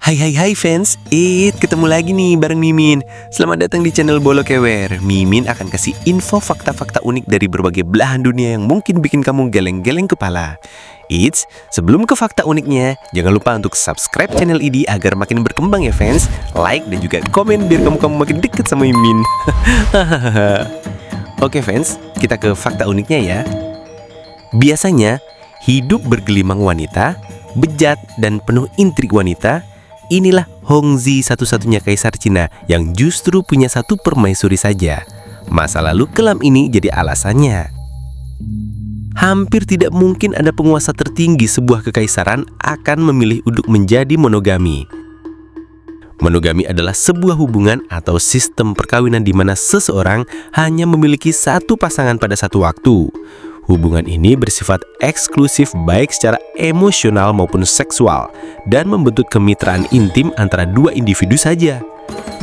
Hai fans, ketemu lagi nih bareng Mimin. Selamat datang di channel Bolo Kewer. Mimin akan kasih info fakta-fakta unik dari berbagai belahan dunia yang mungkin bikin kamu geleng-geleng kepala. Sebelum ke fakta uniknya, jangan lupa untuk subscribe channel ini agar makin berkembang ya fans. Like dan juga komen biar kamu makin deket sama Mimin. Oke fans, kita ke fakta uniknya ya. Biasanya, hidup bergelimang wanita, bejat dan penuh intrik wanita. Inilah Hongzhi, satu-satunya kaisar Cina yang justru punya satu permaisuri saja. Masa lalu kelam ini jadi alasannya. Hampir tidak mungkin ada penguasa tertinggi sebuah kekaisaran akan memilih untuk menjadi monogami. Monogami adalah sebuah hubungan atau sistem perkawinan di mana seseorang hanya memiliki satu pasangan pada satu waktu. Hubungan ini bersifat eksklusif baik secara emosional maupun seksual dan membentuk kemitraan intim antara dua individu saja.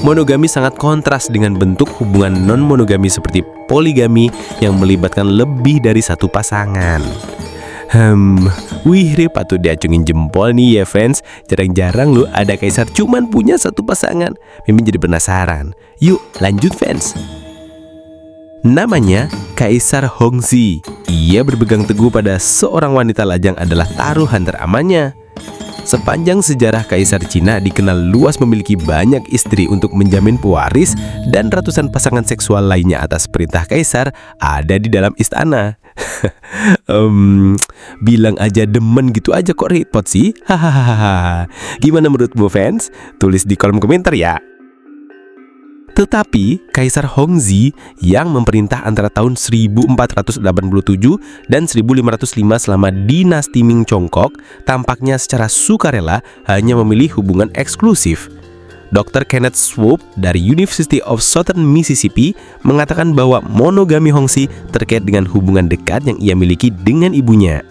Monogami sangat kontras dengan bentuk hubungan non-monogami seperti poligami yang melibatkan lebih dari satu pasangan. Patut diacungin jempol nih ya fans. Jarang-jarang loh ada kaisar cuman punya satu pasangan. Mimin jadi penasaran. Yuk lanjut fans. Namanya Kaisar Hongzhi. Ia berpegang teguh pada seorang wanita lajang adalah taruhan teramannya. Sepanjang sejarah Kaisar Cina dikenal luas memiliki banyak istri untuk menjamin pewaris dan ratusan pasangan seksual lainnya atas perintah Kaisar ada di dalam istana. Bilang aja demen gitu aja kok repot sih. Gimana menurutmu fans? Tulis di kolom komentar ya. Tetapi Kaisar Hongzhi yang memerintah antara tahun 1487 dan 1505 selama dinasti Ming Chongkok tampaknya secara sukarela hanya memilih hubungan eksklusif. Dr. Kenneth Swope dari University of Southern Mississippi mengatakan bahwa monogami Hongzhi terkait dengan hubungan dekat yang ia miliki dengan ibunya.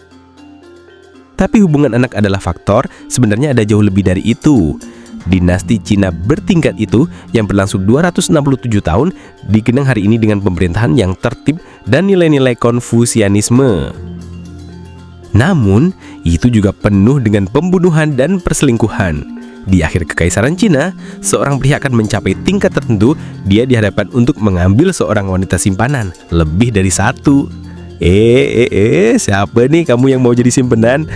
Tapi hubungan anak adalah faktor, sebenarnya ada jauh lebih dari itu. Dinasti Cina bertingkat itu yang berlangsung 267 tahun dikenang hari ini dengan pemerintahan yang tertib dan nilai-nilai Konfusianisme. Namun, itu juga penuh dengan pembunuhan dan perselingkuhan. Di akhir kekaisaran Cina, seorang pria akan mencapai tingkat tertentu, dia dihadapkan untuk mengambil seorang wanita simpanan, lebih dari satu. Siapa nih kamu yang mau jadi simpenan?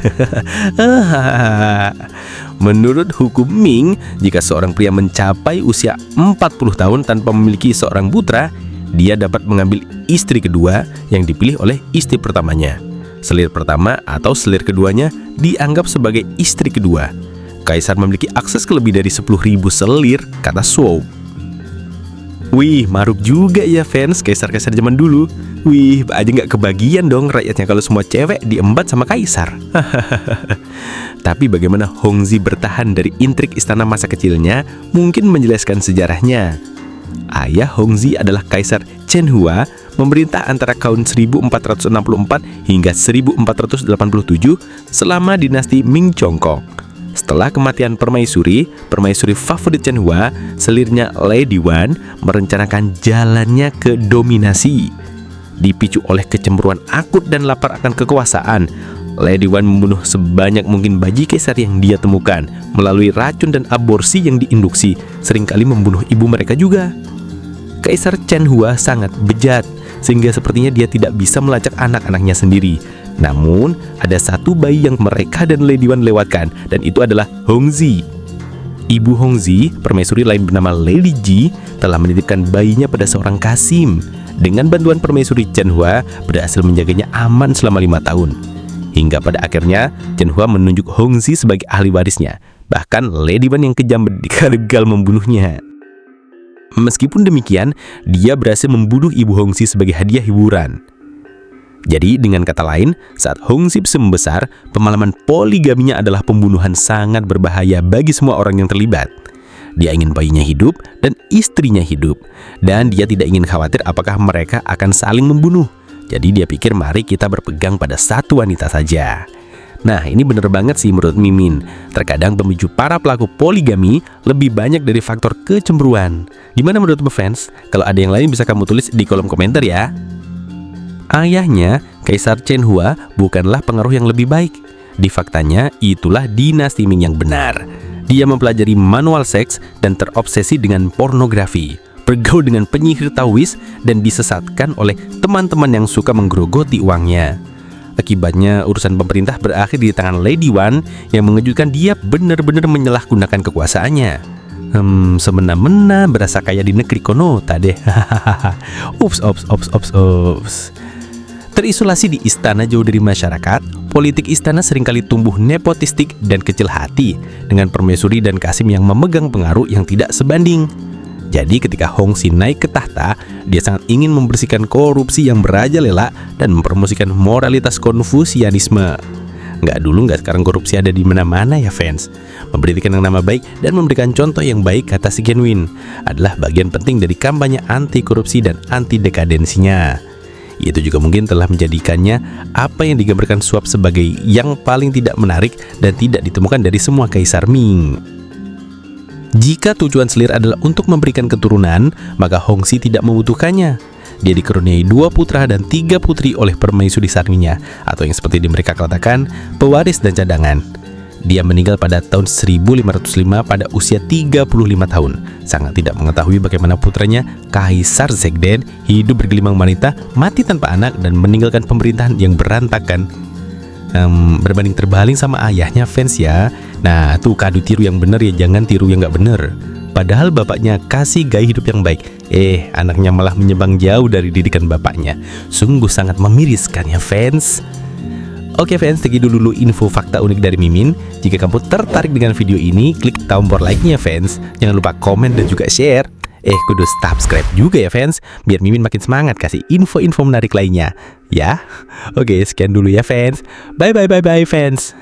Menurut hukum Ming, jika seorang pria mencapai usia 40 tahun tanpa memiliki seorang putra, dia dapat mengambil istri kedua yang dipilih oleh istri pertamanya. Selir pertama atau selir keduanya dianggap sebagai istri kedua. Kaisar memiliki akses ke lebih dari 10.000 selir, kata Swope. Wih, maruk juga ya fans kaisar-kaisar zaman dulu. Wih, aja nggak kebagian dong rakyatnya kalau semua cewek diembat sama kaisar. Tapi bagaimana Hongzhi bertahan dari intrik istana masa kecilnya mungkin menjelaskan sejarahnya. Ayah Hongzhi adalah Kaisar Chen Hua, memerintah antara tahun 1464 hingga 1487 selama dinasti Ming Chongkok. Setelah kematian permaisuri favorit Chen Hua, selirnya Lady Wan merencanakan jalannya ke dominasi. Dipicu oleh kecemburuan akut dan lapar akan kekuasaan, Lady Wan membunuh sebanyak mungkin bayi kaisar yang dia temukan melalui racun dan aborsi yang diinduksi, seringkali membunuh ibu mereka juga. Kaisar Chen Hua sangat bejat, sehingga sepertinya dia tidak bisa melacak anak-anaknya sendiri. Namun, ada satu bayi yang mereka dan Lady Wan lewatkan, dan itu adalah Hongzhi. Ibu Hongzhi, permaisuri lain bernama Lady Ji, telah menitipkan bayinya pada seorang Kasim. Dengan bantuan permaisuri Chen Hua, berhasil menjaganya aman selama 5 tahun. Hingga pada akhirnya, Chen Hua menunjuk Hongzhi sebagai ahli warisnya. Bahkan Lady Wan yang kejam gagal membunuhnya. Meskipun demikian, dia berhasil membunuh ibu Hongzhi sebagai hadiah hiburan. Jadi dengan kata lain, saat Hongzhi membesar, pemahaman poligaminya adalah pembunuhan sangat berbahaya bagi semua orang yang terlibat. Dia ingin bayinya hidup dan istrinya hidup, dan dia tidak ingin khawatir apakah mereka akan saling membunuh. Jadi dia pikir mari kita berpegang pada satu wanita saja. Nah, ini bener banget sih menurut Mimin. Terkadang pemicu para pelaku poligami lebih banyak dari faktor kecemburuan. Gimana menurutmu fans? Kalau ada yang lain bisa kamu tulis di kolom komentar ya. Ayahnya, Kaisar Chen Hua, bukanlah pengaruh yang lebih baik. Di faktanya, itulah dinasti Ming yang benar. Dia mempelajari manual seks dan terobsesi dengan pornografi, bergaul dengan penyihir Taois, dan disesatkan oleh teman-teman yang suka menggerogoti uangnya. Akibatnya, urusan pemerintah berakhir di tangan Lady Wan yang mengejutkan dia benar-benar menyalahgunakan kekuasaannya. Semena-mena berasa kaya di negeri Konota deh. Ups. Terisolasi di istana jauh dari masyarakat, politik istana seringkali tumbuh nepotistik dan kecil hati dengan permaisuri dan Kasim yang memegang pengaruh yang tidak sebanding. Jadi ketika Hongxi naik ke tahta, dia sangat ingin membersihkan korupsi yang merajalela dan mempromosikan moralitas Konfusianisme. Nggak dulu nggak sekarang korupsi ada di mana-mana ya fans. Memberikan yang nama baik dan memberikan contoh yang baik, kata si Genwin, adalah bagian penting dari kampanye anti korupsi dan anti dekadensinya. Itu juga mungkin telah menjadikannya apa yang digambarkan suap sebagai yang paling tidak menarik dan tidak ditemukan dari semua kaisar Ming. Jika tujuan selir adalah untuk memberikan keturunan, maka Hongxi tidak membutuhkannya. Dia dikaruniai 2 putra dan 3 putri oleh permaisuri sarminya, atau yang seperti mereka katakan, pewaris dan cadangan. Dia meninggal pada tahun 1505 pada usia 35 tahun. Sangat tidak mengetahui bagaimana putranya, Kaisar Zegden, hidup bergelimang wanita, mati tanpa anak, dan meninggalkan pemerintahan yang berantakan. Berbanding terbalik sama ayahnya fans ya. Nah tuh kadu tiru yang bener ya, jangan tiru yang gak bener. Padahal bapaknya kasih gaya hidup yang baik, anaknya malah menyembang jauh dari didikan bapaknya. Sungguh sangat memiriskan ya fans. Oke fans, segitu dulu info fakta unik dari Mimin. Jika kamu tertarik dengan video ini, klik tombol like-nya fans. Jangan lupa komen dan juga share. Kudu subscribe juga ya fans, biar Mimin makin semangat kasih info-info menarik lainnya. Ya, oke sekian dulu ya fans. Bye fans.